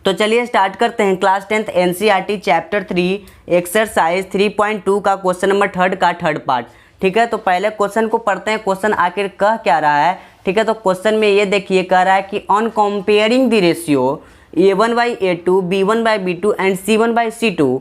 तो चलिए स्टार्ट करते हैं class 10th NCERT chapter 3 exercise 3.2 का क्वेश्चन नंबर 3 का थर्ड पार्ट। ठीक है, तो पहले क्वेश्चन को पढ़ते हैं, क्वेश्चन आखिर कह क्या रहा है। ठीक है, तो क्वेश्चन में ये देखिए कह रहा है कि on comparing the ratio a1/a2 b1/b2 and c1/c2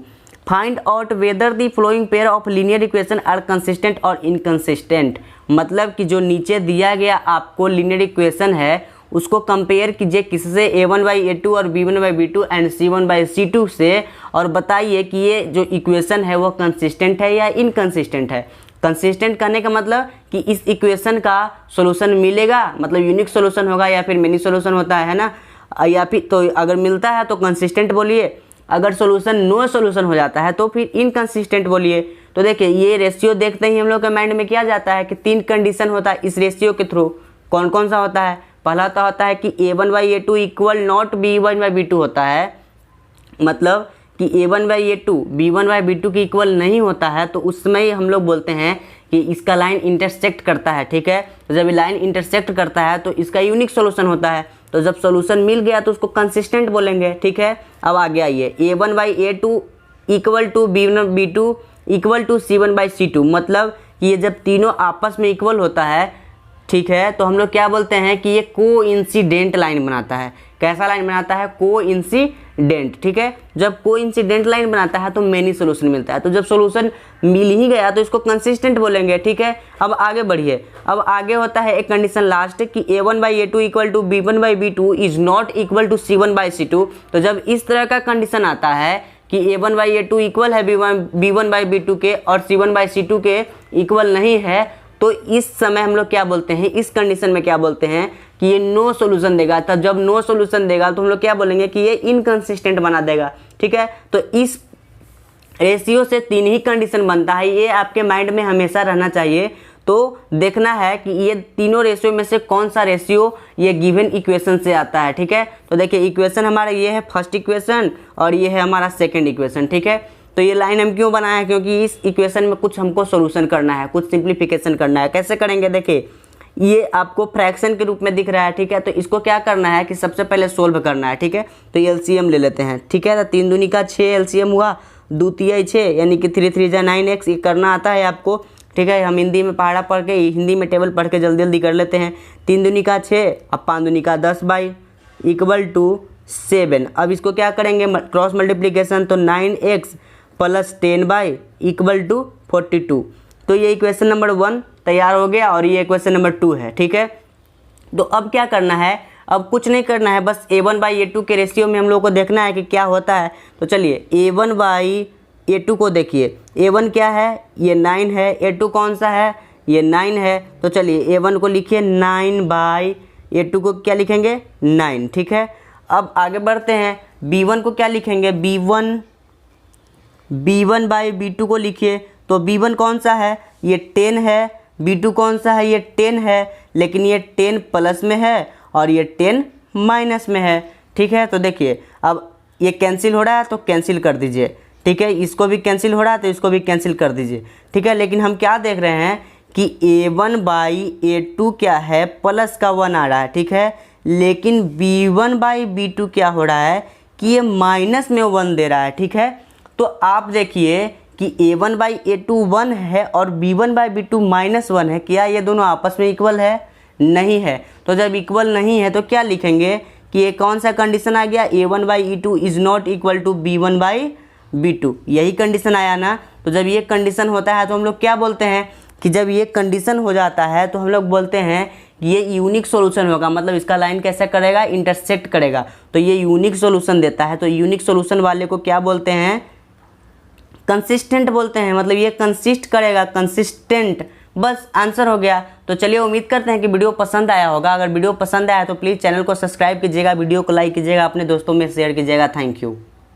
find out whether the flowing pair of linear equation are consistent और इनकंसिस्टेंट। मतलब कि जो नीचे दिया गया आपको लीनियर इक्वेशन है उसको कंपेयर कीजिए किससे, a1/a2 और b1/b2 एंड c1/c2 से, और बताइए कि ये जो इक्वेशन है वो कंसिस्टेंट है या इनकंसिस्टेंट है। कंसिस्टेंट करने का मतलब कि इस इक्वेशन का सॉल्यूशन मिलेगा, मतलब यूनिक सॉल्यूशन होगा या फिर मिनी सॉल्यूशन होता है ना, या फिर तो अगर मिलता है तो कंसिस्टेंट बोलिए, अगर सॉल्यूशन नो सॉल्यूशन हो जाता है तो फिर इनकंसिस्टेंट बोलिए। तो देखिए ये रेशियो देखते ही हम लोग के माइंड में क्या जाता है कि 3 कंडीशन होता है इस रेशियो के थ्रू। कौन कौन सा होता है? पहला तो होता है कि a1/a2 इक्वल नॉट b1/b2 होता है, मतलब कि a1/a2 b1/b2 की इक्वल नहीं होता है, तो उसमें हम लोग बोलते हैं कि इसका लाइन इंटरसेक्ट करता है। ठीक है, तो जब लाइन इंटरसेक्ट करता है तो इसका यूनिक सॉल्यूशन होता है, तो जब सॉल्यूशन मिल गया तो उसको कंसिस्टेंट बोलेंगे। ठीक है, अब आगे आइए, a1/a2 equal to b1/b2 equal to c1/c2, मतलब कि ये जब तीनों आपस में इक्वल होता है, ठीक है, तो हम लोग क्या बोलते हैं कि ये कोइंसिडेंट लाइन बनाता है। कैसा लाइन बनाता है? कोइंसिडेंट। ठीक है, जब कोइंसिडेंट लाइन बनाता है तो मेनी सॉल्यूशन मिलता है, तो जब सॉल्यूशन मिल ही गया तो इसको कंसिस्टेंट बोलेंगे। ठीक है, अब आगे बढ़िए, अब आगे होता है एक कंडीशन लास्ट कि a1/a2 equal to b1/b2 is not equal to c1/c2। तो जब इस तरह का कंडीशन आता है कि a1/a2 इक्वल है b1/b2 के और c1/c2 के इक्वल नहीं है, तो इस समय हम लोग क्या बोलते हैं, इस कंडीशन में क्या बोलते हैं कि ये नो सॉल्यूशन देगा। तब जब नो सॉल्यूशन देगा तो हम लोग क्या बोलेंगे कि ये इनकंसिस्टेंट बना देगा। ठीक है, तो इस रेशियो से 3 ही कंडीशन बनता है, ये आपके माइंड में हमेशा रहना चाहिए। तो देखना है कि ये तीनों रेशियो में से कौन सा रेशियो ये गिवन इक्वेशन से आता है। ठीक है, तो देखिए इक्वेशन हमारा ये है फर्स्ट इक्वेशन और ये है हमारा सेकेंड इक्वेशन। ठीक है, तो ये लाइन हम क्यों बनाया है? क्योंकि इस इक्वेशन में कुछ हमको सॉल्यूशन करना है, कुछ सिंप्लीफिकेशन करना है। कैसे करेंगे? देखिए ये आपको फ्रैक्शन के रूप में दिख रहा है। ठीक है, तो इसको क्या करना है कि सबसे पहले सोल्व करना है। ठीक है, तो एलसीएम ले लेते हैं। ठीक है, तो 3 दूनी का 6 एलसीएम हुआ, 2 तिया 6 यानी कि 3 3 जा 9x, ये करना आता है आपको। ठीक है, हम हिंदी में पहाड़ा पढ़ के, हिंदी में टेबल पढ़ के जल्दी जल्दी कर लेते हैं। 3 दूनी का 6 अब 5 दूनी का 10 बाई इक्वल टू 7। अब इसको क्या करेंगे? क्रॉस मल्टीप्लीकेशन, तो 9x plus 10 by equal to 42। तो ये इक्वेशन नंबर 1 तैयार हो गया और ये इक्वेशन नंबर 2 है। ठीक है, तो अब क्या करना है? अब कुछ नहीं करना है, बस a1/a2 के रेशियो में हम लोग को देखना है कि क्या होता है। तो चलिए a1/a2 को देखिए, a1 क्या है? ये 9 है, a2 कौन सा है? ये 9 है। तो चलिए a1 को लिखिए 9/a2 को क्या लिखेंगे? 9। ठीक है, अब आगे बढ़ते हैं, b1 को क्या लिखेंगे? b1/b2 को लिखिए, तो b1 कौन सा है? ये 10 है। b2 कौन सा है? ये 10 है, लेकिन ये 10 प्लस में है और ये 10 माइनस में है। ठीक है, तो देखिए अब ये कैंसिल हो रहा है तो कैंसिल कर दीजिए। ठीक है, इसको भी कैंसिल हो रहा है तो इसको भी कैंसिल कर दीजिए। ठीक है, लेकिन हम क्या देख रहे हैं कि a1/a2 क्या है? प्लस का 1 आ रहा है। ठीक है, लेकिन b1/b2 क्या हो रहा है कि ये माइनस में 1 दे रहा है। ठीक है, तो आप देखिए कि a1/a2 1 है और b1/b2 -1 है, क्या ये दोनों आपस में इक्वल है? नहीं है। तो जब इक्वल नहीं है तो क्या लिखेंगे कि ये कौन सा कंडीशन आ गया? a1/a2 is not equal to b1/b2, यही कंडीशन आया ना। तो जब ये कंडीशन होता है तो हम लोग क्या बोलते हैं कि जब ये कंडीशन हो जाता है तो हम लोग बोलते हैं कि ये यूनिक सॉल्यूशन होगा, मतलब इसका लाइन कैसे करेगा? इंटरसेक्ट करेगा, तो ये यूनिक सॉल्यूशन देता है। तो यूनिक सॉल्यूशन वाले को क्या बोलते हैं? कंसिस्टेंट बोलते हैं, मतलब ये कंसिस्ट करेगा, कंसिस्टेंट। बस आंसर हो गया। तो चलिए उम्मीद करते हैं कि वीडियो पसंद आया होगा। अगर वीडियो पसंद आया तो प्लीज़ चैनल को सब्सक्राइब कीजिएगा, वीडियो को लाइक कीजिएगा, अपने दोस्तों में शेयर कीजिएगा। Thank you.